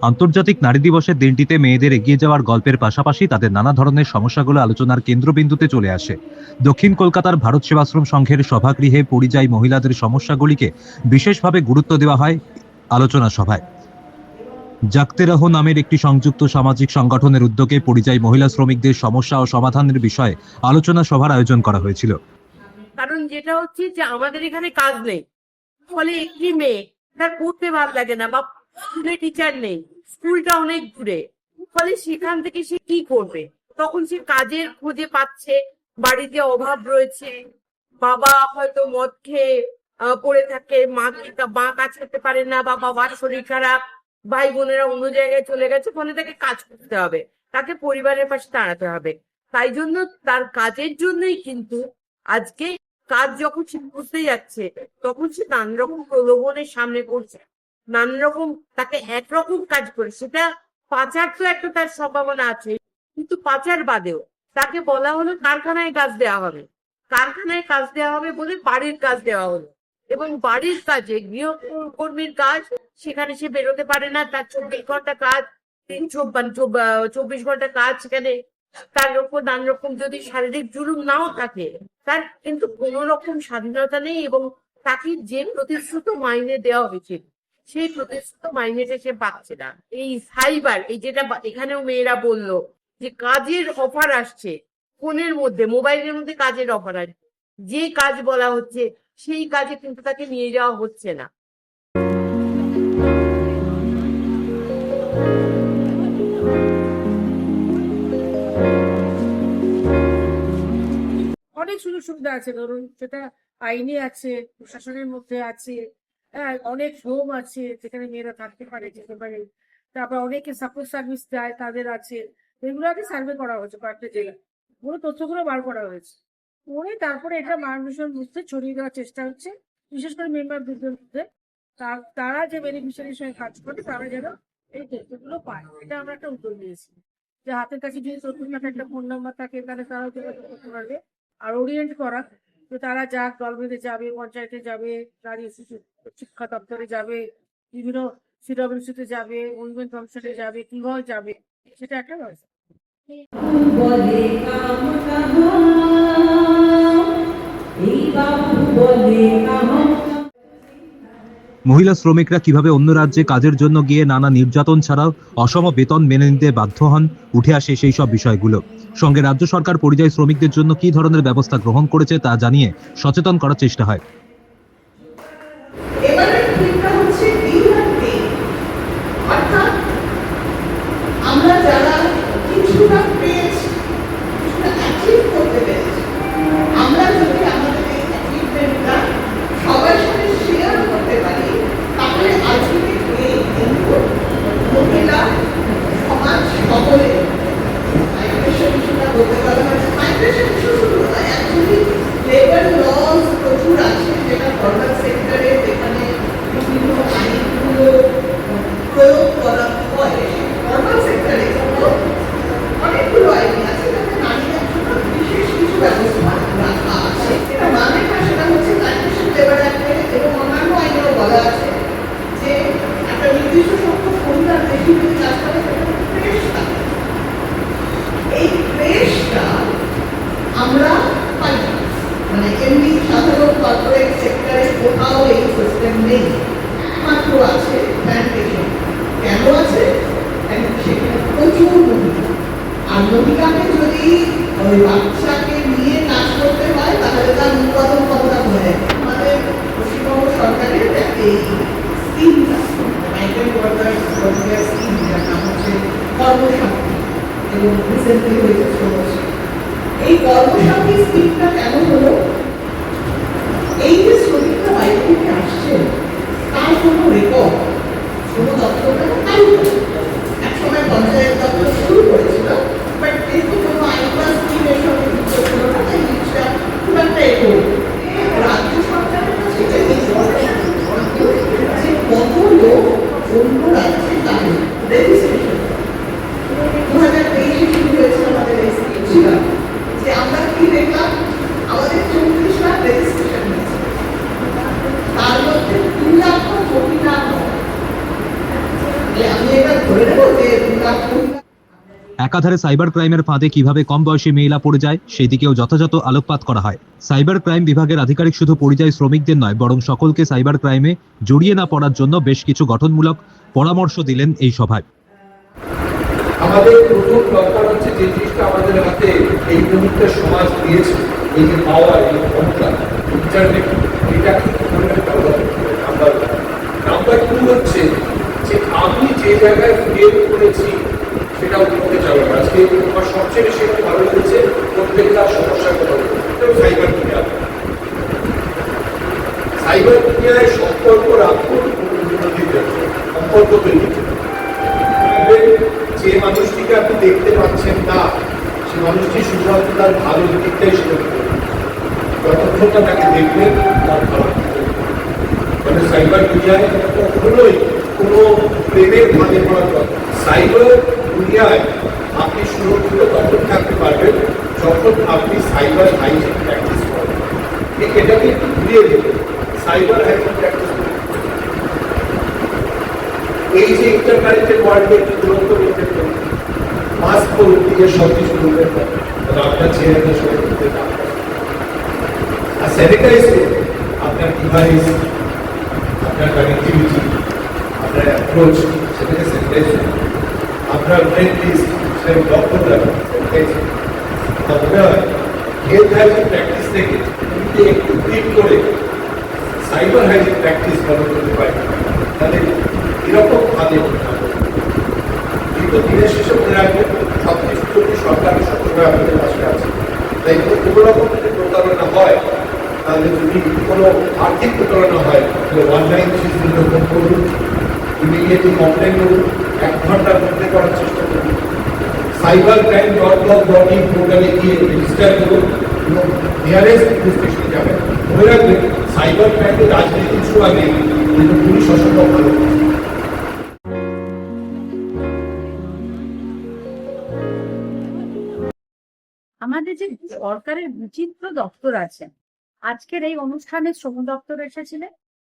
আন্তর্জাতিক নারী দিবসের দিনটিতে মেয়েদের এগিয়ে যাওয়ার গল্পের পাশাপাশি তাদের নানা ধরনের সমস্যাগুলো আলোচনার কেন্দ্রবিন্দুতে চলে আসে। দক্ষিণ কলকাতার ভারত সেবাশ্রম সংঘের সভাগৃহে পরিযায়ী মহিলাদের সমস্যাগুলিকে বিশেষভাবে গুরুত্ব দেওয়া হয় আলোচনা সভায়। জাগতে রহো নামের একটি সংযুক্ত সামাজিক সংগঠনের উদ্যোগে পরিযায়ী মহিলা শ্রমিকদের সমস্যা ও সমাধানের বিষয়ে আলোচনা সভার আয়োজন করা হয়েছিল। কারণ যেটা হচ্ছে যে আমাদের এখানে কাজ নেই, ফলে একটি মেয়ে তার পড়তে ভালো লাগে না, বা স্কুলে টিচার নেই, স্কুলটা অনেক দূরে, ফলে সেখান থেকে সে কি করবে? তখন সে কাজের খোঁজে পাচ্ছে, বাড়িতে অভাব রয়েছে, বাবা হয়তো মদ খেয়ে পড়ে থাকে, মা কাজ করতে পারে না, বা বাবার শরীর খারাপ, ভাই বোনেরা অন্য জায়গায় চলে গেছে, ফলে তাকে কাজ করতে হবে, তাকে পরিবারের পাশে দাঁড়াতে হবে। তাই জন্য তার কাজের জন্যই কিন্তু আজকে কাজ যখন সে করতে যাচ্ছে, তখন সে নানা রকম প্রলোভনের সামনে পড়ছে, নানা রকম তাকে একরকম কাজ করে, সেটা পাচার তো একটা তার সম্ভাবনা আছে, কিন্তু পাচার বাদেও তাকে বলা হলো কারখানায় কাজ দেওয়া হবে, কারখানায় কাজ দেওয়া হবে বলে বাড়ির কাজ দেওয়া হলো, এবং বাড়ির কাজে গৃহকর্মীর কাজ, সেখানে সে বেরোতে পারে না, তার 24 ঘন্টা কাজ, 24 ঘন্টা কাজ, সেখানে তার উপর নানা রকম যদি শারীরিক জুলুম নাও থাকে, তার কিন্তু কোন রকম স্বাধীনতা নেই, এবং তাকে যে প্রতিশ্রুত মাইনে দেওয়া হয়েছিল সেই প্রতিশ্রুত মাইনেটা সে পাচ্ছে না। এই সাইবার, এই যেটা এখানেও মেয়েরা বললো যে কাজের অফার আসছে, ফোনের মধ্যে, মোবাইলের মধ্যে কাজের অফার আসছে, যে কাজ বলা হচ্ছে সেই কাজে কিন্তু তাকে নিয়ে যাওয়া হচ্ছে না। অনেক সুযোগ সুবিধা আছে, ধরুন সেটা আইনে আছে, প্রশাসনের মধ্যে আছে, হ্যাঁ, অনেক হোম আছে যেখানে মেয়েরা থাকতে পারে, যেতে পারে। তারপর অনেকে সাপোর্ট সার্ভিস দেয়, তাদের আছে। এগুলো আগে সার্ভে করা হয়েছে কয়েকটা জেলায়, পুরো তথ্যগুলো বার করা হয়েছে, করে তারপরে এটা মানুষের মধ্যে ছড়িয়ে দেওয়ার চেষ্টা হচ্ছে, বিশেষ করে মেম্বারদের মধ্যে। তারা যে বেনিফিশিয়ারির সঙ্গে কাজ করে তারা যেন এই তথ্যগুলো পায়, এটা আমরা একটা উদ্যোগ নিয়েছি, যে হাতের কাছে যদি তথ্য থাকে, একটা ফোন নাম্বার থাকে, তাহলে তারাও যোগাযোগ করতে পারবে। আর ওরিয়েন্ট করা, তো তারা যা দল বেঁধে যাবে, পঞ্চায়েতে যাবে, নারী শিক্ষা দপ্তরে যাবে, বিভিন্ন সিডব্লিউসিতে যাবে, উইমেন কমিশনে যাবে, কিভাবে যাবে, সেটা একটা ব্যবস্থা। মহিলা শ্রমিকরা কিভাবে অন্য রাজ্যে কাজের জন্য গিয়ে নানা নির্যাতন ছাড়াও অসম বেতন মেনে নিতে বাধ্য হন, উঠে আসে সেই সব বিষয়গুলো। সঙ্গে রাজ্য সরকার পরিযায়ী শ্রমিকদের জন্য কি ধরনের ব্যবস্থা গ্রহণ করেছে তা জানিয়ে সচেতন করার চেষ্টা হয়। আমরা যারা কিছুটা পেয়েছি, কিছুটা অ্যাচিভ করতে পেরেছি, আমরা যদি আমাদের এই অ্যাচিভমেন্টটা সবার সাথে শেয়ার করতে পারি, তাহলে আলটিমেটলি কিন্তু মহিলা সমাজ সকলে মাইগ্রেশন ইস্যুটা বলতে পারা হয়। মাইগ্রেশন ইস্যু শুধু নয়, অ্যাকচুয়ালি লেবার লস প্রচুর আছে, যেটা ফরমাল সেক্টরে যেখানে বিভিন্ন আইনগুলো প্রয়োগ করা হয়, ফরমাল সেক্টরে কিন্তু অনেকগুলো আইন আছে যাতে নারীদের জন্য বিশেষ কিছু ব্যবস্থা রাখা আছে। এটা মানে না, সেটা হচ্ছে মাইগ্রেশন লেবার অ্যাক্টে এবং অন্যান্য আইনেও বলা আছে যে একটা নির্দিষ্ট সংখ্যক মহিলার বেশি যদি কাজ করে সেটা ক্রেশ থাকে। এই ক্রেশটা আমরা পাই না, মানে এমনি সাধারণ কর্পোরেট সেক্টরে কোথাও এই সিস্টেম নেই, একমাত্র আছে প্ল্যান্টেশন। কেন আছে? সেখানে প্রচুর মহিলা, আর মহিলাকে যদি ওই বাচ্চাকে নিয়ে কাজ করতে হয় তাহলে তার উৎপাদন ক্ষমতা হয়ে যায়। আমাদের পশ্চিমবঙ্গ সরকারের এই স্কিমটা, মাইগ্রেন্ট ওয়ার্কার ওয়েলফেয়ার স্কিম, যার নাম হচ্ছে কর্মসাথী, এবং রিসেন্টলি হয়েছে 6 বছর। এই কর্মসাথী স্কিমটা কেন হলো? এই যে শ্রমিকরা বাইরে থেকে আসছে, একাধারে সাইবার ক্রাইমের ফাঁদে কিভাবে কম বয়সী মেয়েরা পড়ে যায় সেই দিকেও যথাযথ আলোকপাত করা হয়। সাইবার ক্রাইম বিভাগের আধিকারিক শুধু পরিযায়ী শ্রমিকদের নয়, বরং সকলকে সাইবার ক্রাইমে জড়িয়ে না পড়ার জন্য বেশ কিছু গঠনমূলক পরামর্শ দিলেন এই সভায়। আমাদের প্রথম দরকার হচ্ছে যে জিনিসটা আমাদের হাতে এই মুহূর্তে সমাজ দিয়েছে, এই যে পাওয়ার, এই ক্ষমতা, ইন্টারনেট, এটা কিন্তু নাম্বার টু হচ্ছে যে আমি যে জায়গায় ফেল করেছি সেটাও করতে চাবো না। আজকে আমার সবচেয়ে বেশি ভালো লেগেছে প্রত্যেকটা সমস্যার কথা সাইবার দুনিয়া। সাইবার দুনিয়ায় সম্পর্ক রাখুন, সম্পর্ক তৈরি যে মানুষটিকে আপনি দেখতে পাচ্ছেন না, সে মানুষটি শুধুমাত্র তার ভালো দিকটাই সেটা যতক্ষণ না তাকে দেখবেন তার ভালো মানে সাইবার দুনিয়ায় কখনোই কোনো প্রেমের ফাঁদে পড়ার কথা। সাইবার দুনিয়ায় আপনি সুরক্ষিত তখন থাকতে পারবেন যখন আপনি সাইবার হাইজিন প্র্যাকটিস করেন। ঠিক এটাকে একটু ঘুরিয়ে দেবেন, সাইবার হাইজিন প্র্যাকটিস করুন। এই যে ইন্টারকানেক্টেড ওয়ার্ল্ডে একটু দূরত্ব মেনটেন করুন, মাস্ক করুন, নিজের সব কিছু করবেন না, আপনার চেহারা সবাই করতে না, আর স্যানিটাইজ করুন আপনার ডিভাইস, আপনার কানেক্টিভিটি, আপনার অ্যাপ্রোচ, সেটাকে স্যানিটাইজ করুন। আপনার ফ্রেন্ড লিস্ট, সেটা ব্লক করে রাখুন, স্যানিটাইজ করুন। আপনার হেলথ হাইজিন প্র্যাকটিস থেকে একটু ক্লিক করে সাইবার হাইজিন প্র্যাকটিস ফলো করতে পারেন, তাহলে এরকম ভাবে কিন্তু দিনের শেষে মনে রাখবেন সব কিছু যদি সরকারের সবসময় আপনাদের পাশে আছে। তাই কোনো রকম যদি প্রতারণা হয়, তাহলে যদি কোনো আর্থিক প্রতারণা হয় তাহলে 1930 ফোন করুন, ইমিডিয়েটলি কমপ্লেন করুন, 1 ঘন্টার মধ্যে করার চেষ্টা করুন। cybercrime.gov.in পোর্টালে গিয়ে রেজিস্টার করুন এবং নিয়ারেস্ট পুলিশ স্টেশনে যাবেন। মনে রাখবেন সাইবার ক্রাইমে রাজনীতি কিছু আগে কিন্তু পুলিশ অসম্ভব ভালো। আমাদের যে সরকারের বিচিত্র দপ্তর আছে, আজকের এই অনুষ্ঠানে শ্রম দপ্তর এসেছিলেন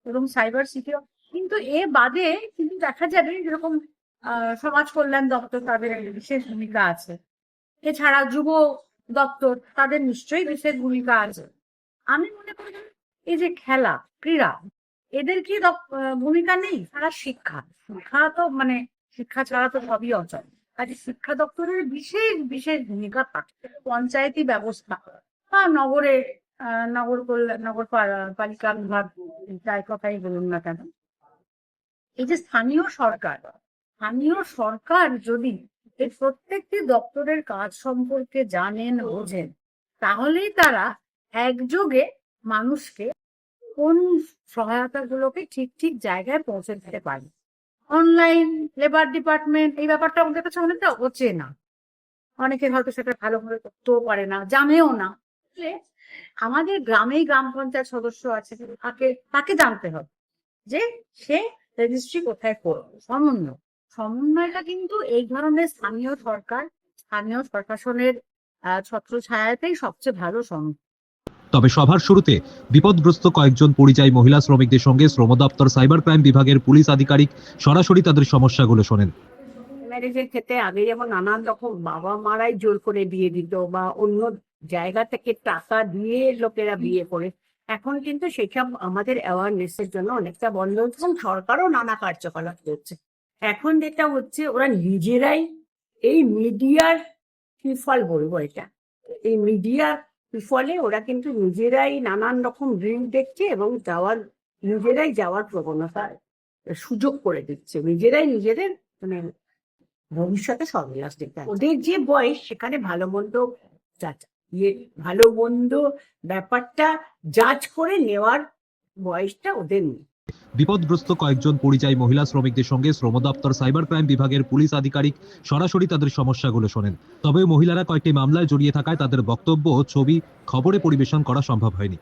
এবং সাইবার সিকিউরিটি, কিন্তু এ বাদে কিন্তু দেখা যাবে যেরকম সমাজ কল্যাণ দপ্তর, তাদের একটা বিশেষ ভূমিকা আছে। এছাড়া যুব দপ্তর, তাদের নিশ্চয়ই বিশেষ ভূমিকা আছে। আমি মনে করি এই যে খেলা, ক্রীড়া, এদের কি ভূমিকা নেই? তারা শিক্ষা তো মানে শিক্ষা ছাড়া তো সবই অচল। আজ শিক্ষা দপ্তরের বিশেষ বিশেষ ভূমিকা থাকে। পঞ্চায়েতি ব্যবস্থা বা নগরপালিকা বিভাগ, যাই কথাই বলুন না কেন, এই যে স্থানীয় সরকার যদি এই প্রত্যেকটি দপ্তরের কাজ সম্পর্কে জানেন, বোঝেন, তাহলেই তারা একযোগে মানুষকে কোন সহায়তাগুলোকে ঠিক ঠিক জায়গায় পৌঁছে দিতে পারে। অনলাইন লেবার ডিপার্টমেন্ট, এই ব্যাপারটা আমাদের কাছে অনেকটা অচেনা, অনেকে হয়তো সেটা ভালো করে করতেও পারে না, জানেও না। আমাদের গ্রামেই গ্রাম পঞ্চায়েত সদস্য আছে, তাকে জানতে হবে যে সে রেজিস্ট্রি কোথায় করবে। সমন্বয়টা কিন্তু এই ধরনের স্থানীয় প্রশাসনের ছত্রছায়াতেই সবচেয়ে ভালো সমন্বয়। তবে সভার শুরুতে বিপদগ্রস্ত কয়েকজন পরিযায়ী মহিলা শ্রমিকদের সঙ্গে শ্রম দপ্তর সাইবার ক্রাইম বিভাগের পুলিশ আধিকারিক সরাসরি তাদের সমস্যাগুলো শোনেন। ম্যারেজের ক্ষেত্রে আগে যেমন নানান রকম বাবা মারাই জোর করে বিয়ে দিত বা অন্য জায়গা থেকে টাকা দিয়ে লোকেরা বিয়ে করে, এখন কিন্তু সেসব আমাদের অ্যাওয়ারনেসের জন্য অনেকটা বন্ধ হচ্ছে এবং সরকারও নানা কার্যকলাপ করছে। এখন যেটা হচ্ছে, ওরা নিজেরাই এই মিডিয়ার ফল বলবো, এটা এই মিডিয়ার ফলে ওরা কিন্তু নিজেরাই নানান রকম রিল দেখছে এবং নিজেরাই যাওয়ার প্রবণতা সুযোগ করে দিচ্ছে। নিজেদের মানে ভবিষ্যতে সর্বনাশ দেখতে ওদের যে বয়স, সেখানে ভালো মন্দ ব্যাপারটা জাজ করে নেওয়ার বয়সটা ওদের নেই। বিপদগ্রস্ত কয়েকজন পরিযায়ী মহিলা শ্রমিকদের সঙ্গে শ্রম দপ্তর সাইবার ক্রাইম বিভাগের পুলিশ আধিকারিক সরাসরি তাদের সমস্যাগুলো শোনেন। তবে মহিলারা কয়েকটি মামলায় জড়িয়ে থাকায় তাদের বক্তব্য ও ছবি খবরে পরিবেশন করা সম্ভব হয়নি।